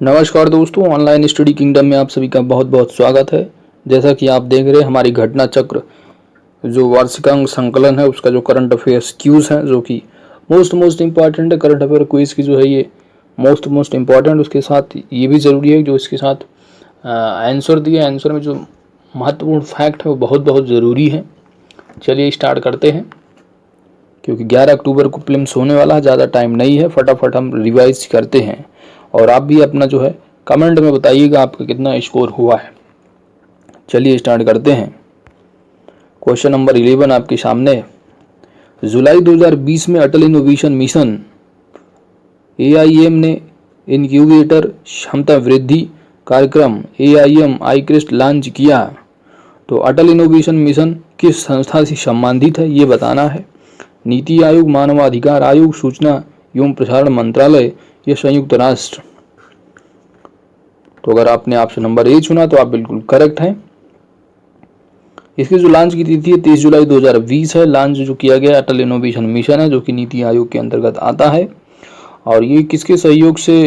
नमस्कार दोस्तों, online study kingdom में आप सभी का बहुत बहुत स्वागत है। जैसा कि आप देख रहे हैं, हमारी घटना चक्र जो वार्षिकांक संकलन है उसका जो करंट अफेयर्स क्यूज है जो कि मोस्ट इम्पॉर्टेंट है। करंट अफेयर क्विज की जो है ये मोस्ट इम्पॉर्टेंट, उसके साथ ये भी ज़रूरी है जो इसके साथ आंसर दिए, आंसर में जो महत्वपूर्ण फैक्ट है वो बहुत बहुत ज़रूरी है। चलिए स्टार्ट करते हैं, क्योंकि 11 अक्टूबर को प्रीलिम्स होने वाला है, ज़्यादा टाइम नहीं है। फटाफट हम रिवाइज करते हैं और आप भी अपना जो है कमेंट में बताइएगा आपका कितना स्कोर हुआ है। चलिए स्टार्ट करते हैं। क्वेश्चन नंबर 11 आपके सामने है। जुलाई 2020 में अटल इनोवेशन मिशन AIM ने इनक्यूबेटर क्षमता वृद्धि कार्यक्रम AIM iCrest लॉन्च किया। तो अटल इनोवेशन मिशन किस संस्था से संबंधित है ये बताना है। नीति आयोग, मानवाधिकार आयोग, सूचना एवं प्रसारण मंत्रालय या संयुक्त राष्ट्र। तो अगर आपने ऑप्शन नंबर ए चुना तो आप बिल्कुल करेक्ट हैं। इसकी जो लॉन्च की तिथि है 30 जुलाई 2020 है। लॉन्च जो किया गया अटल इनोवेशन मिशन है जो कि नीति आयोग के अंतर्गत आता है। और ये किसके सहयोग से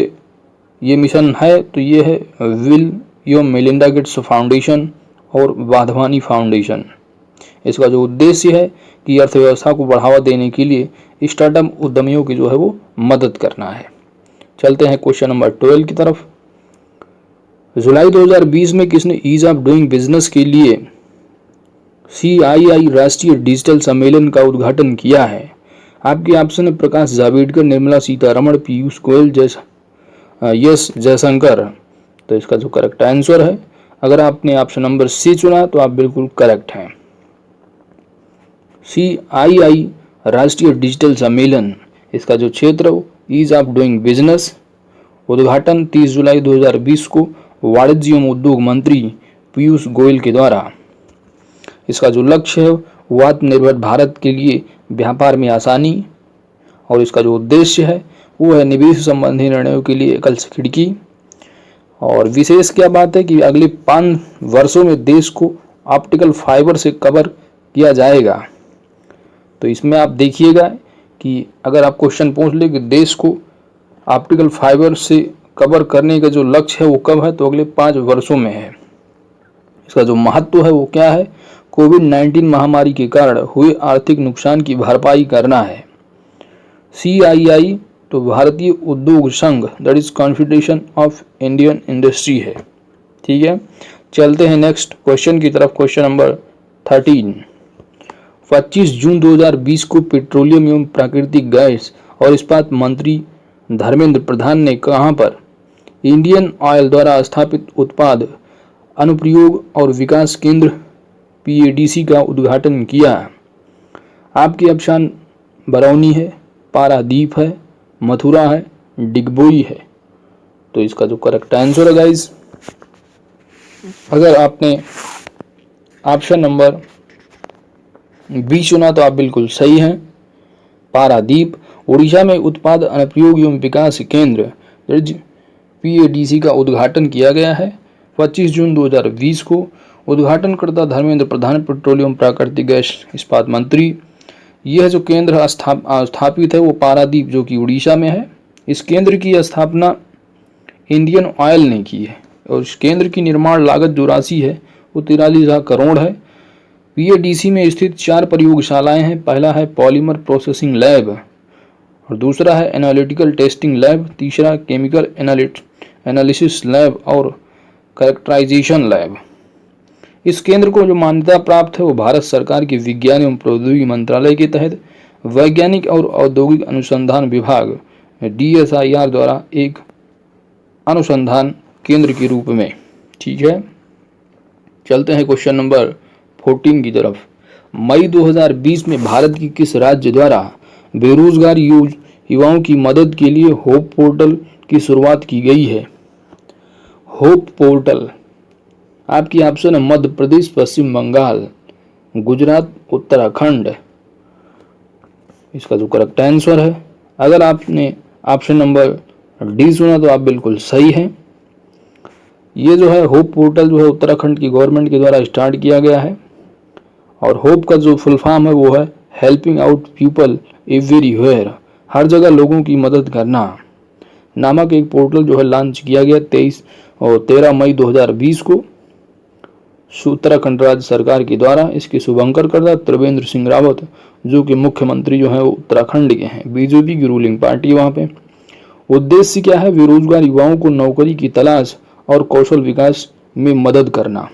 ये मिशन है, तो ये है बिल एवं मेलिंडा गेट्स फाउंडेशन और वाधवानी फाउंडेशन। इसका जो उद्देश्य है कि अर्थव्यवस्था को बढ़ावा देने के लिए स्टार्टअप उद्यमियों की जो है वो मदद करना है। चलते हैं क्वेश्चन नंबर 12 की तरफ। जुलाई 2020 में किसने ईज ऑफ डूइंग बिजनेस के लिए CII राष्ट्रीय डिजिटल सम्मेलन का उद्घाटन किया है? आपके ऑप्शन है प्रकाश जावड़ेकर, निर्मला सीतारमण, पीयूष गोयल, एस जयशंकर। तो इसका जो करेक्ट आंसर है, अगर आपने ऑप्शन नंबर सी चुना तो आप बिल्कुल करेक्ट हैं। CII राष्ट्रीय डिजिटल सम्मेलन, इसका जो क्षेत्र हो ईज ऑफ डूइंग बिजनेस, उद्घाटन 30 जुलाई 2020 को वाणिज्य एवं उद्योग मंत्री पीयूष गोयल के द्वारा। इसका जो लक्ष्य है वो आत्मनिर्भर भारत के लिए व्यापार में आसानी, और इसका जो उद्देश्य है वो है निवेश संबंधी निर्णयों के लिए एकल खिड़की। और विशेष क्या बात है कि अगले 5 वर्षों में देश को ऑप्टिकल फाइबर से कवर किया जाएगा। तो इसमें आप देखिएगा कि अगर आप क्वेश्चन पूछ ले कि देश को ऑप्टिकल फाइबर से कवर करने का जो लक्ष्य है वो कब है, तो अगले 5 वर्षों में है। इसका जो महत्व है वो क्या है, कोविड-19 महामारी के कारण हुए आर्थिक नुकसान की भरपाई करना है। CII तो भारतीय उद्योग संघ, that is confederation of Indian industry है। ठीक है, चलते हैं नेक्स्ट क्वेश्चन की तरफ। Question number 13। 25 जून 2020 को पेट्रोलियम एवं प्राकृतिक गैस और इस्पात मंत्री धर्मेंद्र प्रधान ने कहां पर इंडियन ऑयल द्वारा स्थापित उत्पाद अनुप्रयोग और विकास केंद्र PADC का उद्घाटन किया? आपकी ऑप्शन बरौनी है, पारादीप है, मथुरा है, डिगबोई है। तो इसका जो करेक्ट आंसर है गाइस, अगर आपने ऑप्शन नंबर बी चुना तो आप बिल्कुल सही हैं। पारादीप उड़ीसा में उत्पाद अनुप्रयोग एवं विकास केंद्र PADC का उद्घाटन किया गया है 25 जून 2020 को। उद्घाटनकर्ता धर्मेंद्र प्रधान, पेट्रोलियम प्राकृतिक गैस इस्पात मंत्री। यह जो केंद्र स्थापित है वो पारादीप जो कि उड़ीसा में है। इस केंद्र की स्थापना इंडियन ऑयल ने की है और इस केंद्र की निर्माण लागत जो राशि है वो 43,000 करोड़ है। PADC में स्थित 4 प्रयोगशालाएं हैं। पहला है पॉलीमर प्रोसेसिंग लैब, और दूसरा है एनालिटिकल टेस्टिंग लैब, तीसरा केमिकल एनालिसिस लैब और कैरेक्टराइजेशन लैब। इस केंद्र को जो मान्यता प्राप्त है वो भारत सरकार के विज्ञान एवं प्रौद्योगिकी मंत्रालय के तहत वैज्ञानिक और औद्योगिक अनुसंधान विभाग DSIR द्वारा एक अनुसंधान केंद्र के रूप में। ठीक है, चलते हैं क्वेश्चन नंबर 14 की तरफ। मई 2020 में भारत की किस राज्य द्वारा बेरोजगार युवाओं की मदद के लिए होप पोर्टल की शुरुआत की गई है? होप पोर्टल, आपकी ऑप्शन है मध्य प्रदेश, पश्चिम बंगाल, गुजरात, उत्तराखंड। इसका जो करेक्ट आंसर है, अगर आपने ऑप्शन नंबर डी चुना तो आप बिल्कुल सही हैं। ये जो है होप पोर्टल जो है उत्तराखंड की गवर्नमेंट के द्वारा स्टार्ट किया गया है, और होप का जो फुल फॉर्म है वो है हेल्पिंग आउट पीपल एवरीवेयर, हर जगह लोगों की मदद करना। नामक एक पोर्टल जो है लॉन्च किया गया 13 मई 2020 को उत्तराखंड राज्य सरकार के द्वारा। इसके शुभंकर कर्ता त्रिवेंद्र सिंह रावत, जो कि मुख्यमंत्री जो है वो उत्तराखंड के हैं, बीजेपी की रूलिंग पार्टी वहाँ पे। उद्देश्य क्या है? बेरोजगार युवाओं को नौकरी की तलाश और कौशल विकास में मदद करना।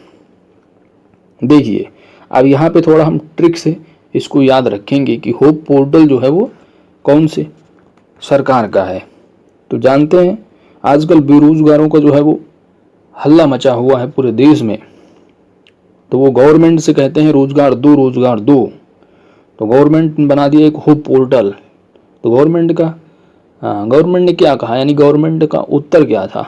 देखिए अब यहाँ पे थोड़ा हम ट्रिक से इसको याद रखेंगे कि होप पोर्टल जो है वो कौन से सरकार का है। तो जानते हैं आजकल बेरोजगारों का जो है वो हल्ला मचा हुआ है पूरे देश में। तो वो गवर्नमेंट से कहते हैं रोजगार दो, रोजगार दो। तो गवर्नमेंट ने बना दिया एक होप पोर्टल। तो गवर्नमेंट ने क्या कहा, यानी गवर्नमेंट का उत्तर क्या था?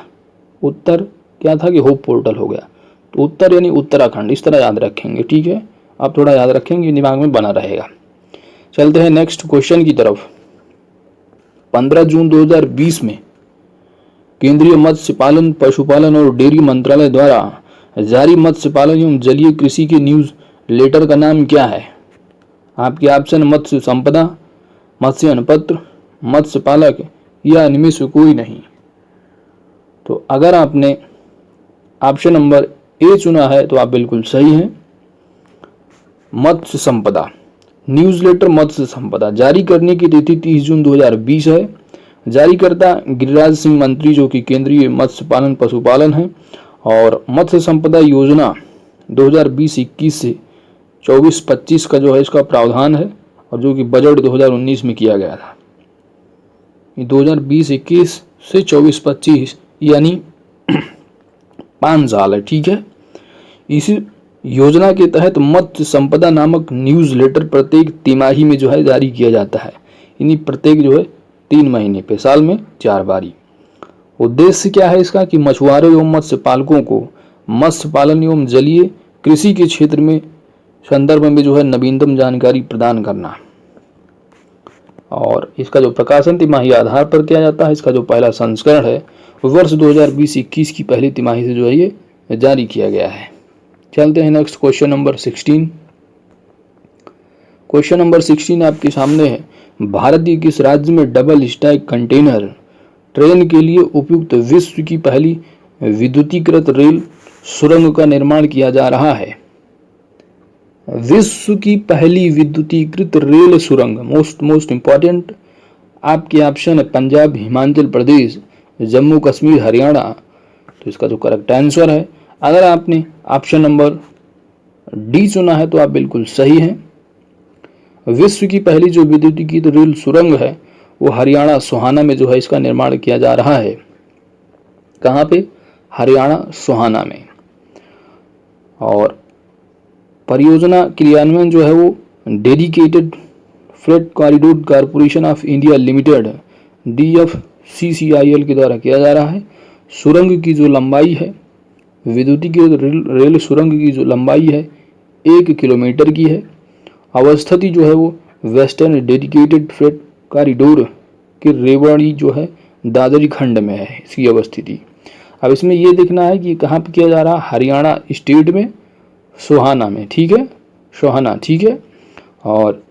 उत्तर क्या था कि होप पोर्टल हो गया। तो उत्तर यानी उत्तराखंड, इस तरह याद रखेंगे, ठीक है। आप थोड़ा याद रखेंगे, दिमाग में बना रहेगा। चलते हैं नेक्स्ट क्वेश्चन की तरफ। 15 जून 2020 में केंद्रीय मत्स्य पालन, पशुपालन और डेयरी मंत्रालय द्वारा जारी मत्स्य पालन एवं जलीय कृषि के न्यूज लेटर का नाम क्या है? आपके ऑप्शन मत्स्य संपदा, मत्स्य अनपत्र, मत्स्य पालक या इनमें से कोई नहीं। तो अगर आपने ऑप्शन नंबर ए चुना है तो आप बिल्कुल सही हैं। मत्स्य संपदा न्यूज़लेटर मत्स्य संपदा जारी करने की तिथि 30 जून 2020 है। जारीकर्ता गिरिराज सिंह मंत्री, जो कि केंद्रीय मत्स्य पालन पशुपालन है, और मत्स्य संपदा योजना 2020-21 से 24-25 का जो है इसका प्रावधान है, और जो कि बजट 2019 में किया गया था। 2020-21 से 24-25 यानी 5 साल है, ठीक है। इसी योजना के तहत मत्स्य संपदा नामक न्यूज़ लेटर प्रत्येक तिमाही में जो है जारी किया जाता है, यानी प्रत्येक जो है 3 महीने पे, साल में 4 बारी। उद्देश्य क्या है इसका कि मछुआरों एवं मत्स्य पालकों को मत्स्य पालन एवं जलीय कृषि के क्षेत्र में संदर्भ में जो है नवीनतम जानकारी प्रदान करना। और इसका जो प्रकाशन तिमाही आधार पर किया जाता है। इसका जो पहला संस्करण है वर्ष 2020-21 की पहली तिमाही से जो है ये जारी किया गया है। चलते हैं next question number 16। Question number 16 आपके सामने है। भारत के किस राज्य में डबल स्टैक कंटेनर ट्रेन के लिए उपयुक्त विश्व की पहली विद्युतीकृत रेल सुरंग का निर्माण किया जा रहा है? विश्व की पहली विद्युतीकृत रेल सुरंग, मोस्ट इंपॉर्टेंट। आपके ऑप्शन है पंजाब, हिमाचल प्रदेश, जम्मू कश्मीर, हरियाणा। तो इसका जो करेक्ट आंसर है, अगर आपने ऑप्शन नंबर डी चुना है तो आप बिल्कुल सही हैं। विश्व की पहली जो विद्युतीकृत रेल सुरंग है वो हरियाणा सोहाना में जो है इसका निर्माण किया जा रहा है। कहाँ पे? हरियाणा सोहाना में। और परियोजना क्रियान्वयन जो है वो dedicated freight corridor corporation of India limited DFCCIL के द्वारा किया जा रहा है। सुरंग की जो लंबाई है, विद्युतीकृत रेल सुरंग की जो लंबाई है 1 किलोमीटर की है। अवस्थिति जो है वो वेस्टर्न डेडिकेटेड फ्रेट कॉरिडोर के रेवाड़ी जो है दादरी खंड में है इसकी अवस्थिति। अब इसमें ये देखना है कि कहाँ पे किया जा रहा है, हरियाणा स्टेट में सोहाना में, ठीक है, सोहाना, ठीक है। और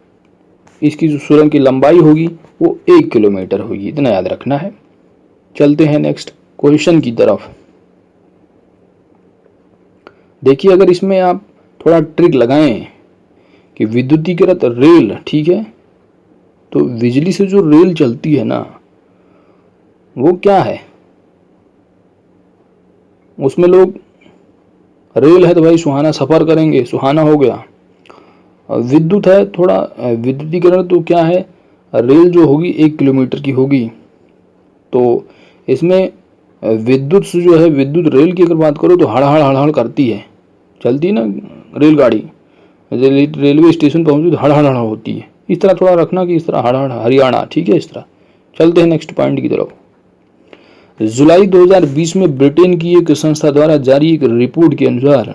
इसकी जो सुरंग की लंबाई होगी वो 1 किलोमीटर होगी, इतना याद रखना है। चलते हैं नेक्स्ट क्वेश्चन की तरफ। देखिए अगर इसमें आप थोड़ा ट्रिक लगाएं कि विद्युतीकृत रेल, ठीक है, तो बिजली से जो रेल चलती है ना वो क्या है? उसमें लोग रेल है तो भाई सुहाना सफर करेंगे, सुहाना हो गया। विद्युत है, थोड़ा विद्युतीकरण तो क्या है, रेल जो होगी 1 किलोमीटर की होगी। तो इसमें विद्युत से जो है, विद्युत रेल की अगर बात करो तो हड़ करती है, चलती है ना रेलगाड़ी, रेलवे स्टेशन पहुंची तो हड़ होती है। इस तरह थोड़ा रखना कि इस तरह हड़ हरियाणा, ठीक है, इस तरह। चलते हैं नेक्स्ट पॉइंट की तरफ। जुलाई 2020 में ब्रिटेन की एक संस्था द्वारा जारी एक रिपोर्ट के अनुसार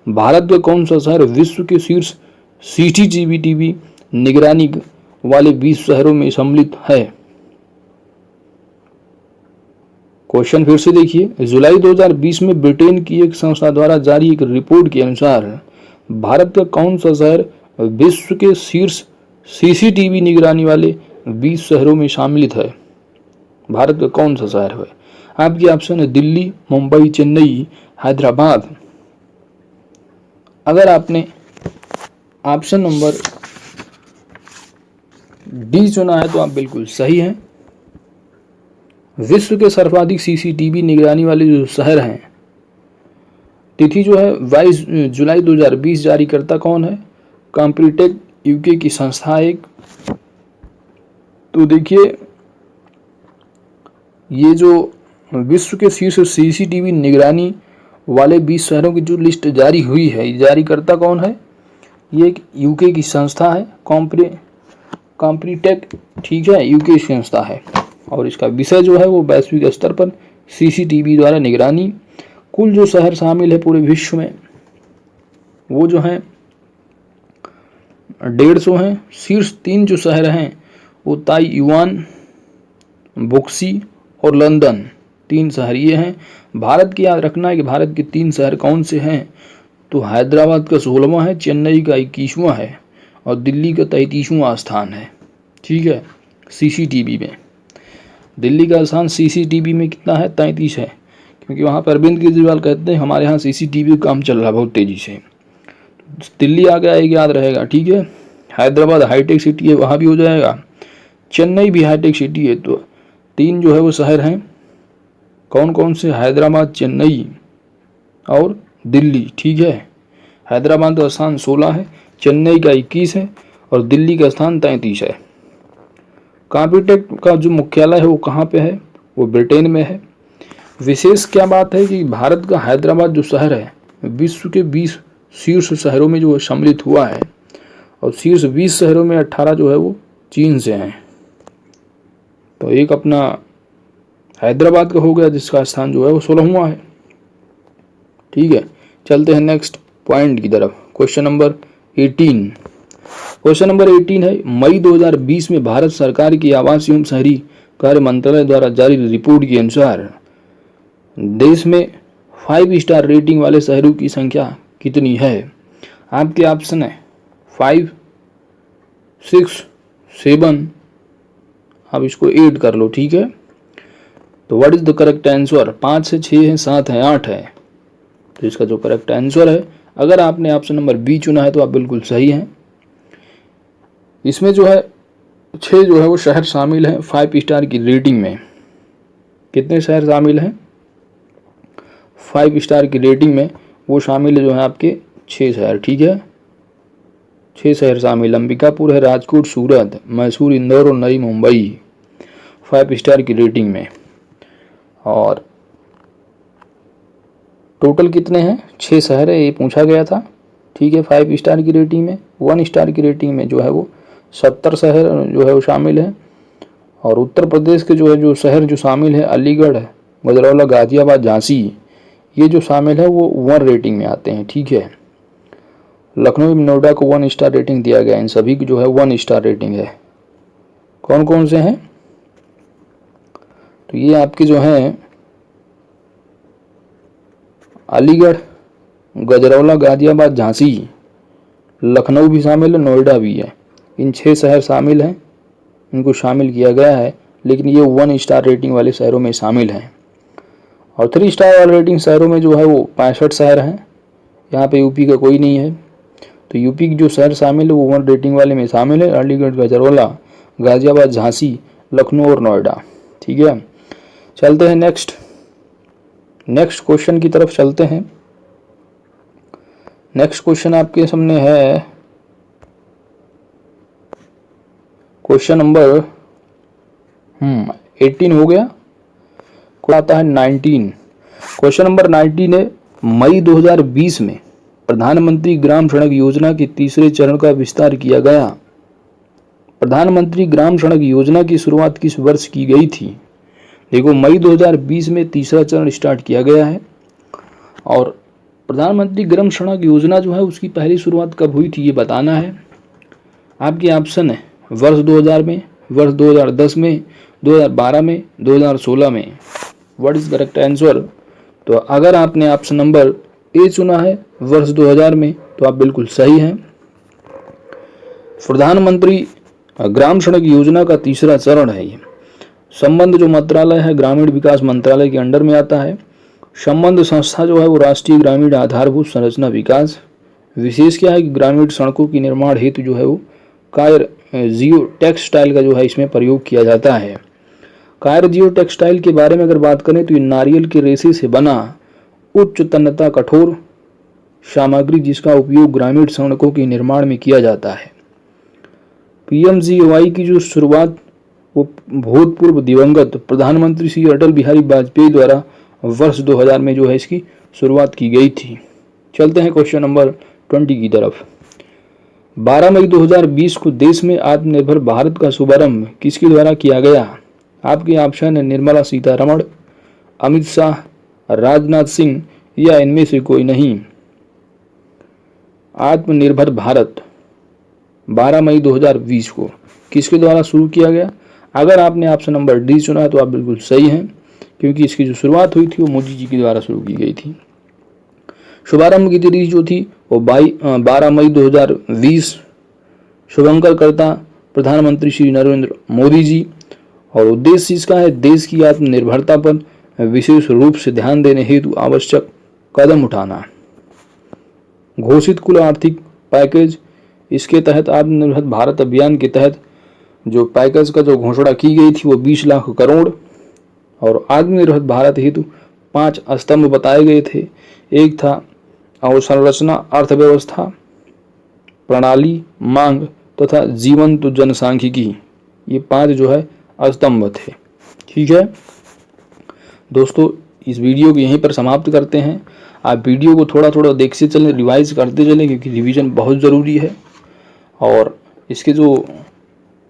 भारत का कौन सा शहर विश्व के शीर्ष CCTV निगरानी वाले 20 शहरों में सम्मिलित है? क्वेश्चन फिर से देखिए। जुलाई 2020 में ब्रिटेन की एक संस्था द्वारा जारी एक रिपोर्ट के अनुसार भारत का कौन सा शहर विश्व के शीर्ष CCTV निगरानी वाले 20 शहरों में सम्मिलित है? भारत का कौन सा शहर है? आपके ऑप्शन है दिल्ली, मुंबई, चेन्नई, हैदराबाद। अगर आपने ऑप्शन नंबर डी चुना है तो आप बिल्कुल सही हैं। विश्व के सर्वाधिक सीसीटीवी निगरानी वाले जो शहर हैं, तिथि जो है 22 जुलाई 2020, जारीकर्ता कौन है? कॉम्प्यूटेक यूके की संस्था एक। तो देखिए, ये जो विश्व के शीर्ष सीसीटीवी निगरानी वाले 20 शहरों की जो लिस्ट जारी हुई है, जारीकर्ता कौन है? ये एक यूके की संस्था है, कॉम्प्यूटेक, ठीक है, यूके की संस्था है। और इसका विषय जो है वो वैश्विक स्तर पर सीसीटीवी द्वारा निगरानी। कुल जो शहर शामिल है पूरे विश्व में वो जो है 150 हैं। शीर्ष 3 जो शहर हैं वो ताइवान, बुक्सी और लंदन, 3 शहर ये हैं। भारत की याद रखना है कि भारत के 3 शहर कौन से हैं? तो हैदराबाद का 16वां है, चेन्नई का 21वां है और दिल्ली का 33वां स्थान है, ठीक है। सीसीटीवी में दिल्ली का स्थान सीसीटीवी में कितना है? 33 है, क्योंकि वहाँ पर अरविंद केजरीवाल कहते हैं हमारे यहाँ सीसीटीवी काम चल रहा है बहुत तेज़ी से। दिल्ली आ गया, एक याद रहेगा, ठीक है। हैदराबाद हाईटेक सिटी है, वहाँ भी हो जाएगा। चेन्नई भी हाईटेक सिटी है। तो 3 जो है वो शहर हैं, कौन कौन से? हैदराबाद, चेन्नई और दिल्ली, ठीक है। हैदराबाद का स्थान 16 है, चेन्नई का 21 है और दिल्ली का स्थान 33 है। कॉम्प्यूटेक का जो मुख्यालय है वो कहाँ पे है? वो ब्रिटेन में है। विशेष क्या बात है कि भारत का हैदराबाद जो शहर है विश्व के 20 शीर्ष शहरों में जो सम्मिलित हुआ है और शीर्ष 20 शहरों में 18 जो है वो चीन से हैं। तो एक अपना हैदराबाद का हो गया जिसका स्थान जो है वो 16वां है, ठीक है। चलते हैं नेक्स्ट पॉइंट की तरफ। Question number 18। क्वेश्चन नंबर 18 है, मई 2020 में भारत सरकार की आवास एवं शहरी कार्य मंत्रालय द्वारा जारी रिपोर्ट के अनुसार देश में 5 स्टार रेटिंग वाले शहरों की संख्या कितनी है? आपके ऑप्शन है 5, 6, 7, आप इसको 8 कर लो, ठीक है। तो what is the correct answer? 5 है, 6 है, 7 है, 8 है। तो इसका जो करेक्ट आंसर है, अगर आपने ऑप्शन नंबर बी चुना है तो आप बिल्कुल सही हैं। इसमें जो है 6 जो है वो शहर शामिल हैं 5 स्टार की रेटिंग में। कितने शहर शामिल हैं 5 स्टार की रेटिंग में? वो शामिल है जो है आपके 6 शहर, ठीक है। 6 शहर शामिल, अंबिकापुर है, राजकोट, सूरत, मैसूर, इंदौर और नई मुंबई 5 स्टार की रेटिंग में। और टोटल कितने हैं? 6 शहर है, ये पूछा गया था, ठीक है। 5 स्टार की रेटिंग में, 1 स्टार की रेटिंग में जो है वो 70 शहर जो है वो शामिल है। और उत्तर प्रदेश के जो है जो शहर जो शामिल है अलीगढ़, गजरौला, गाजियाबाद, झांसी, ये जो शामिल है वो 1 रेटिंग में आते हैं, ठीक है। लखनऊ, नोएडा को 1 स्टार रेटिंग दिया गया, इन सभी की जो है 1 स्टार रेटिंग है। कौन कौन से हैं? तो ये आपके जो हैं अलीगढ़, गजरौला, गाजियाबाद, झांसी, लखनऊ भी शामिल है, नोएडा भी है। इन 6 शहर शामिल हैं, इनको शामिल किया गया है, लेकिन ये 1 स्टार रेटिंग वाले शहरों में शामिल हैं। और 3 स्टार वाले रेटिंग शहरों में जो है वो 65 शहर हैं। यहाँ पे यूपी का कोई नहीं है। तो यूपी की जो शहर शामिल है वो 1 रेटिंग वाले में शामिल है, अलीगढ़, गजरौला, गाजियाबाद, झांसी, लखनऊ और नोएडा, ठीक है। चलते हैं नेक्स्ट क्वेश्चन की तरफ चलते हैं। नेक्स्ट क्वेश्चन आपके सामने है क्वेश्चन नंबर 18 हो गया, आता है 19। क्वेश्चन नंबर 19 है, मई 2020 में प्रधानमंत्री ग्राम सड़क योजना के तीसरे चरण का विस्तार किया गया। प्रधानमंत्री ग्राम सड़क योजना की शुरुआत किस वर्ष की गई थी? देखो, मई 2020 में तीसरा चरण स्टार्ट किया गया है। और प्रधानमंत्री ग्राम सड़क योजना जो है उसकी पहली शुरुआत कब हुई थी ये बताना है। आपके ऑप्शन है वर्ष 2000 में, वर्ष 2010 में, 2012 में, 2016 में। What is correct answer? तो अगर आपने ऑप्शन नंबर ए चुना है वर्ष 2000 में तो आप बिल्कुल सही हैं। प्रधानमंत्री ग्राम सड़क योजना का तीसरा चरण है ये। संबंध जो मंत्रालय है ग्रामीण विकास मंत्रालय के अंडर में आता है। संबंध संस्था जो है वो राष्ट्रीय ग्रामीण आधारभूत संरचना विकास। विशेष क्या है कि ग्रामीण सड़कों की निर्माण हेतु जो है वो कायर जियो टेक्सटाइल का जो है इसमें प्रयोग किया जाता है। कायर जियो टेक्सटाइल के बारे में अगर बात करें तो ये नारियल के रेशे से बना उच्च तन्यता कठोर सामग्री जिसका उपयोग ग्रामीण सड़कों के निर्माण में किया जाता है। पीएमजीएवाई की जो शुरुआत वो भूतपूर्व दिवंगत प्रधानमंत्री श्री अटल बिहारी वाजपेयी द्वारा वर्ष 2000 में जो है इसकी शुरुआत की गई थी। चलते हैं क्वेश्चन नंबर 20 की तरफ। 12 मई 2020 को देश में आत्मनिर्भर भारत का शुभारंभ किसके द्वारा किया गया? आपके ऑप्शन है निर्मला सीतारमण, अमित शाह, राजनाथ सिंह या इनमें से कोई नहीं। आत्मनिर्भर भारत 12 मई 2020 को किसके द्वारा शुरू किया गया? अगर आपने ऑप्शन नंबर डी चुना तो आप बिल्कुल सही हैं, क्योंकि इसकी जो शुरुआत हुई थी वो मोदी जी के द्वारा शुरू की गई थी। शुभारंभ की तिथि जो थी वो 12 मई 2020। शुभंकरकर्ता प्रधानमंत्री श्री नरेंद्र मोदी जी। और उद्देश्य इसका है देश की आत्मनिर्भरता पर विशेष रूप से ध्यान देने हेतु आवश्यक कदम उठाना। घोषित कुल आर्थिक पैकेज, इसके तहत आत्मनिर्भर भारत अभियान के तहत जो पैकेज का जो घोषणा की गई थी वो 20 लाख करोड़। और आत्मनिर्भर भारत हेतु 5 स्तंभ बताए गए थे। एक था अवसंरचना अर्थव्यवस्था, प्रणाली, मांग तथा जीवंत जनसांख्यिकी। ये 5 जो है स्तंभ थे। ठीक है दोस्तों, इस वीडियो को यहीं पर समाप्त करते हैं। आप वीडियो को थोड़ा थोड़ा देखते चलें, रिवाइज करते चलें, क्योंकि रिवीजन बहुत ज़रूरी है। और इसके जो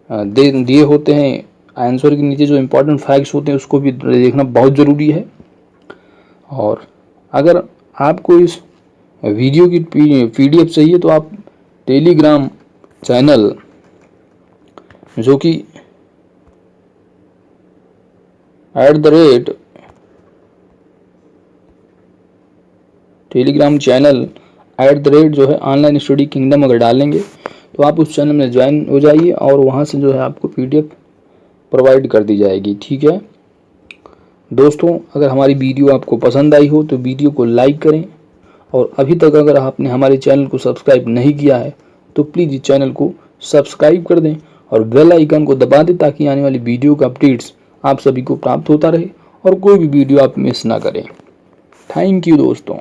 दिए होते हैं आंसर के नीचे जो इम्पोर्टेंट फैक्ट्स होते हैं उसको भी देखना बहुत ज़रूरी है। और अगर आपको इस वीडियो की PDF चाहिए तो आप टेलीग्राम चैनल जो कि टेलीग्राम चैनल जो है ऑनलाइन स्टडी किंगडम अगर डालेंगे तो आप उस चैनल में ज्वाइन हो जाइए और वहाँ से जो है आपको PDF प्रोवाइड कर दी जाएगी। ठीक है दोस्तों, अगर हमारी वीडियो आपको पसंद आई हो तो वीडियो को लाइक करें। और अभी तक अगर आपने हमारे चैनल को सब्सक्राइब नहीं किया है तो प्लीज़ इस चैनल को सब्सक्राइब कर दें और बेल आइकन को दबा दें, ताकि आने वाली वीडियो का अपडेट्स आप सभी को प्राप्त होता रहे और कोई भी वीडियो आप मिस ना करें। थैंक यू दोस्तों।